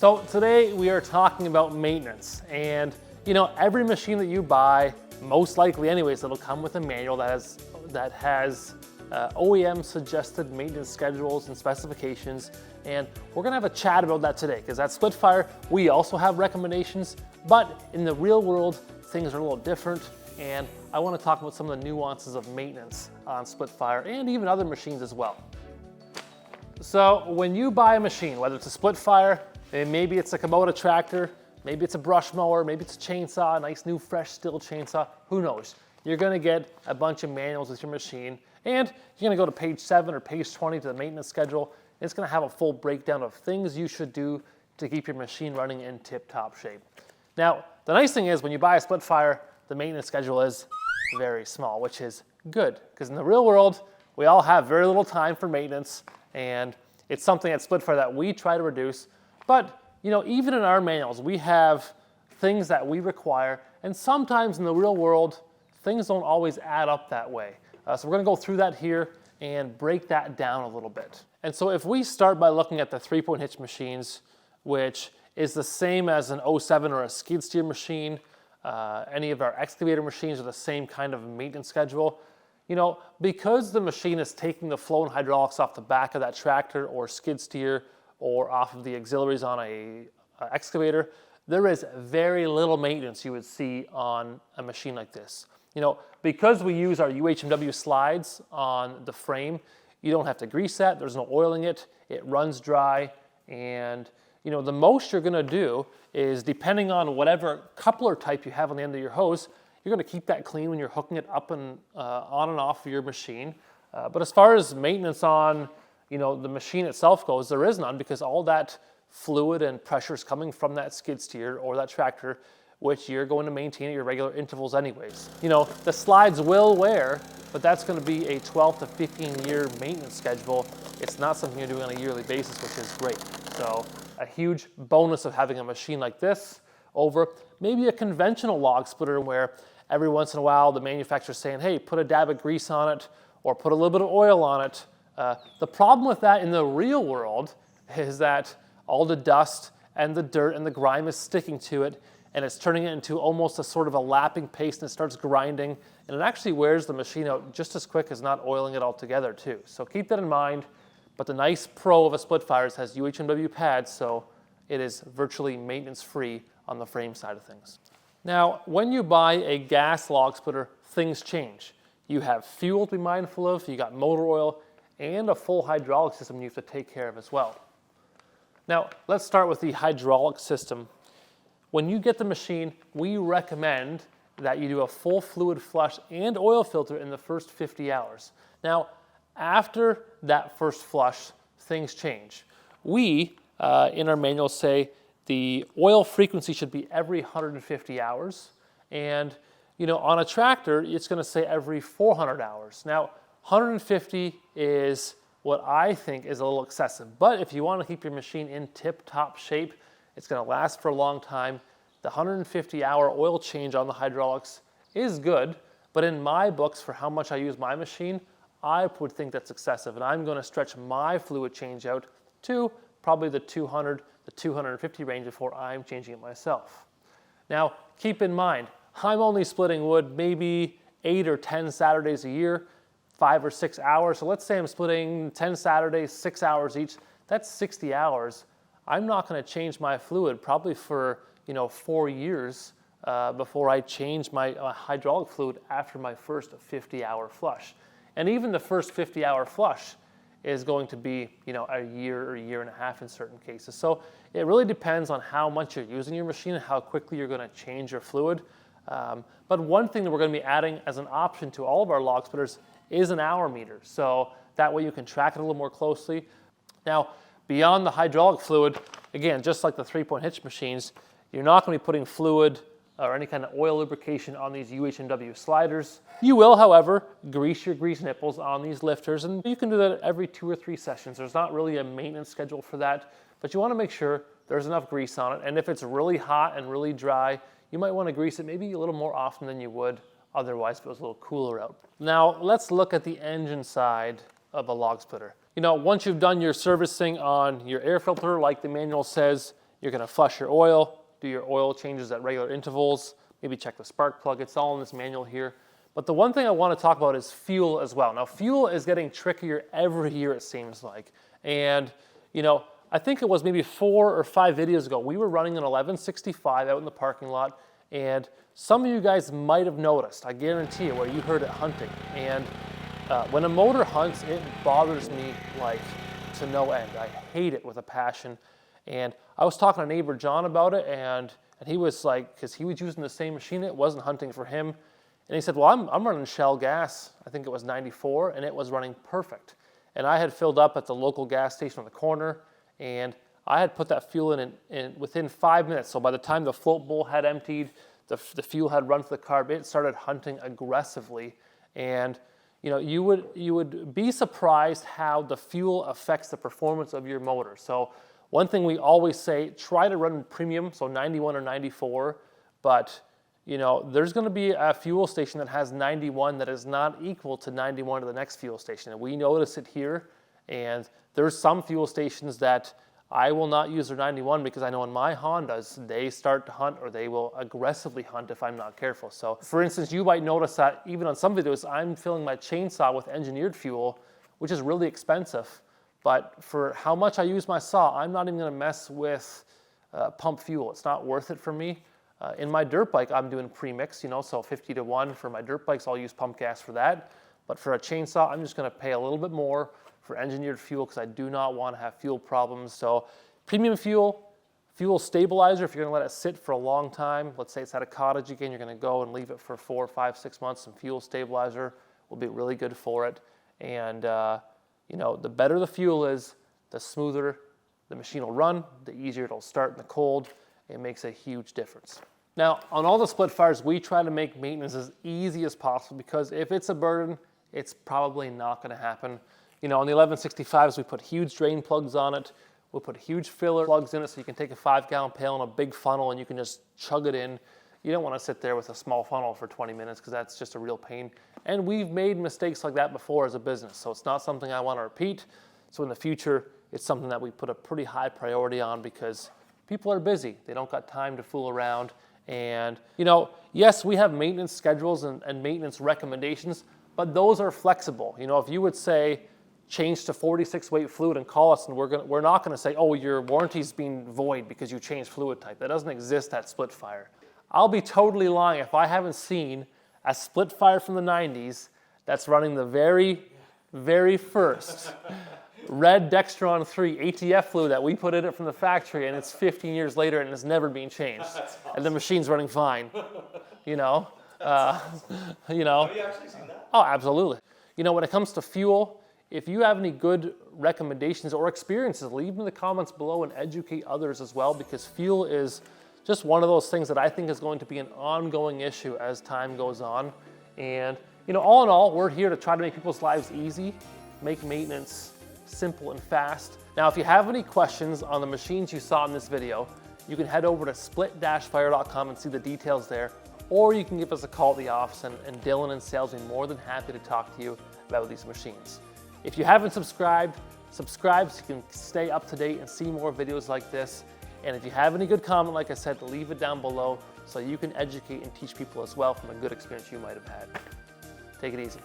So today we are talking about maintenance, and every machine that you buy, most likely anyways, it'll come with a manual that has OEM suggested maintenance schedules and specifications, and we're gonna have a chat about that today, because at Splitfire we also have recommendations, but in the real world things are a little different, and I want to talk about some of the nuances of maintenance on Splitfire and even other machines as well. So when you buy a machine, whether it's a Splitfire, maybe it's a Kubota tractor, maybe it's a brush mower, maybe it's a chainsaw, a nice new fresh steel chainsaw, who knows? You're gonna get a bunch of manuals with your machine, and you're gonna go to page 7 or page 20 to the maintenance schedule. It's gonna have a full breakdown of things you should do to keep your machine running in tip-top shape. Now, the nice thing is when you buy a Splitfire, the maintenance schedule is very small, which is good, because in the real world, we all have very little time for maintenance, and it's something at Splitfire that we try to reduce. But even in our manuals, we have things that we require, and sometimes in the real world, things don't always add up that way. So we're gonna go through that here and break that down a little bit. And so if we start by looking at the 3-point hitch machines, which is the same as an 07 or a skid steer machine, any of our excavator machines are the same kind of maintenance schedule. Because the machine is taking the flow and hydraulics off the back of that tractor or skid steer or off of the auxiliaries on a excavator, there is very little maintenance you would see on a machine like this. Because we use our UHMW slides on the frame, you don't have to grease that, there's no oiling it, it runs dry, and the most you're gonna do is, depending on whatever coupler type you have on the end of your hose, you're gonna keep that clean when you're hooking it up and on and off of your machine. But as far as maintenance on the machine itself goes, there is none, because all that fluid and pressure is coming from that skid steer or that tractor, which you're going to maintain at your regular intervals anyways. The slides will wear, but that's gonna be a 12 to 15 year maintenance schedule. It's not something you're doing on a yearly basis, which is great. So a huge bonus of having a machine like this over maybe a conventional log splitter, where every once in a while the manufacturer's saying, hey, put a dab of grease on it or put a little bit of oil on it. The problem with that in the real world is that all the dust and the dirt and the grime is sticking to it, and it's turning it into almost a sort of a lapping paste, and it starts grinding, and it actually wears the machine out just as quick as not oiling it all together too. So keep that in mind. But the nice pro of a Splitfire has UHMW pads, so it is virtually maintenance free on the frame side of things. Now, when you buy a gas log splitter, things change. You have fuel to be mindful of, you got motor oil, and a full hydraulic system you have to take care of as well. Now, let's start with the hydraulic system. When you get the machine, we recommend that you do a full fluid flush and oil filter in the first 50 hours. Now, after that first flush, things change. We, in our manual, say the oil frequency should be every 150 hours. And, on a tractor, it's gonna say every 400 hours. Now, 150 is what I think is a little excessive, but if you wanna keep your machine in tip-top shape, it's gonna last for a long time. The 150-hour oil change on the hydraulics is good, but in my books, for how much I use my machine, I would think that's excessive, and I'm gonna stretch my fluid change out to probably the 200, the 250 range before I'm changing it myself. Now, keep in mind, I'm only splitting wood maybe 8 or 10 Saturdays a year, 5 or 6 hours. So let's say I'm splitting 10 Saturdays, 6 hours each. That's 60 hours. I'm not gonna change my fluid probably for 4 years before I change my hydraulic fluid after my first 50-hour flush. And even the first 50-hour flush is going to be, a year or a year and a half in certain cases. So it really depends on how much you're using your machine and how quickly you're gonna change your fluid. But one thing that we're gonna be adding as an option to all of our log splitters is an hour meter. So that way you can track it a little more closely. Now, beyond the hydraulic fluid, again, just like the 3-point hitch machines, you're not gonna be putting fluid or any kind of oil lubrication on these UHMW sliders. You will, however, grease your grease nipples on these lifters, and you can do that every 2 or 3 sessions. There's not really a maintenance schedule for that, but you wanna make sure there's enough grease on it, and if it's really hot and really dry, you might wanna grease it maybe a little more often than you would otherwise if it was a little cooler out. Now, let's look at the engine side of a log splitter. Once you've done your servicing on your air filter, like the manual says, You're gonna flush your oil, do your oil changes at regular intervals, maybe check the spark plug. It's all in this manual here. But the one thing I want to talk about is fuel as well. Now, fuel is getting trickier every year, it seems like. And, you know, I think it was maybe 4 or 5 videos ago, we were running an 1165 out in the parking lot, and some of you guys might have noticed, I guarantee you, where you heard it hunting. And when a motor hunts, it bothers me like to no end. I hate it with a passion. And I was talking to neighbor John about it, and he was like, because he was using the same machine, it wasn't hunting for him. And he said, well, I'm running Shell gas, I think it was 94, and it was running perfect. And I had filled up at the local gas station on the corner, and I had put that fuel in within 5 minutes. So by the time the float bowl had emptied, the fuel had run to the carb, it started hunting aggressively. And you know, you would be surprised how the fuel affects the performance of your motor. So one thing we always say, try to run premium, so 91 or 94, but you know, there's going to be a fuel station that has 91 that is not equal to 91 to the next fuel station. And we notice it here, and there's some fuel stations that I will not use their 91 because I know in my Hondas, they start to hunt or they will aggressively hunt if I'm not careful. So for instance, you might notice that even on some videos, I'm filling my chainsaw with engineered fuel, which is really expensive. But for how much I use my saw, I'm not even going to mess with pump fuel. It's not worth it for me. In my dirt bike, I'm doing premix, you know, so 50 to 1 for my dirt bikes, I'll use pump gas for that. But for a chainsaw, I'm just going to pay a little bit more for engineered fuel because I do not want to have fuel problems. So premium fuel, fuel stabilizer, if you're going to let it sit for a long time, let's say it's at a cottage again, you're going to go and leave it for 4, 5, 6 months, some fuel stabilizer will be really good for it. And, you know, the better the fuel is, the smoother the machine will run, the easier it'll start in the cold. It makes a huge difference. Now, on all the split fires, we try to make maintenance as easy as possible because if it's a burden, it's probably not going to happen. You know, on the 1165s, we put huge drain plugs on it. We'll put huge filler plugs in it so you can take a 5-gallon pail and a big funnel and you can just chug it in. You don't want to sit there with a small funnel for 20 minutes because that's just a real pain. And we've made mistakes like that before as a business, so it's not something I want to repeat. So in the future, it's something that we put a pretty high priority on because people are busy. They don't got time to fool around. And, you know, yes, we have maintenance schedules and maintenance recommendations, but those are flexible. You know, if you would say, change to 46 weight fluid and call us, and we're not going to say, oh, your warranty's being void because you changed fluid type. That doesn't exist at split fire. I'll be totally lying if I haven't seen a split fire from the 90s that's running the very, very first red Dextron 3 ATF fluid that we put in it from the factory, and it's 15 years later and it's never been changed. Awesome. And the machine's running fine, you know. You know. Have you actually seen that? Oh, absolutely. You know, when it comes to fuel, if you have any good recommendations or experiences, leave them in the comments below and educate others as well, because fuel is just one of those things that I think is going to be an ongoing issue as time goes on. And, you know, all in all, we're here to try to make people's lives easy, make maintenance simple and fast. Now, if you have any questions on the machines you saw in this video, you can head over to split-fire.com and see the details there, or you can give us a call at the office, and Dylan and sales will be more than happy to talk to you about these machines. If you haven't subscribed, subscribe so you can stay up to date and see more videos like this. And if you have any good comment, like I said, leave it down below so you can educate and teach people as well from a good experience you might have had. Take it easy.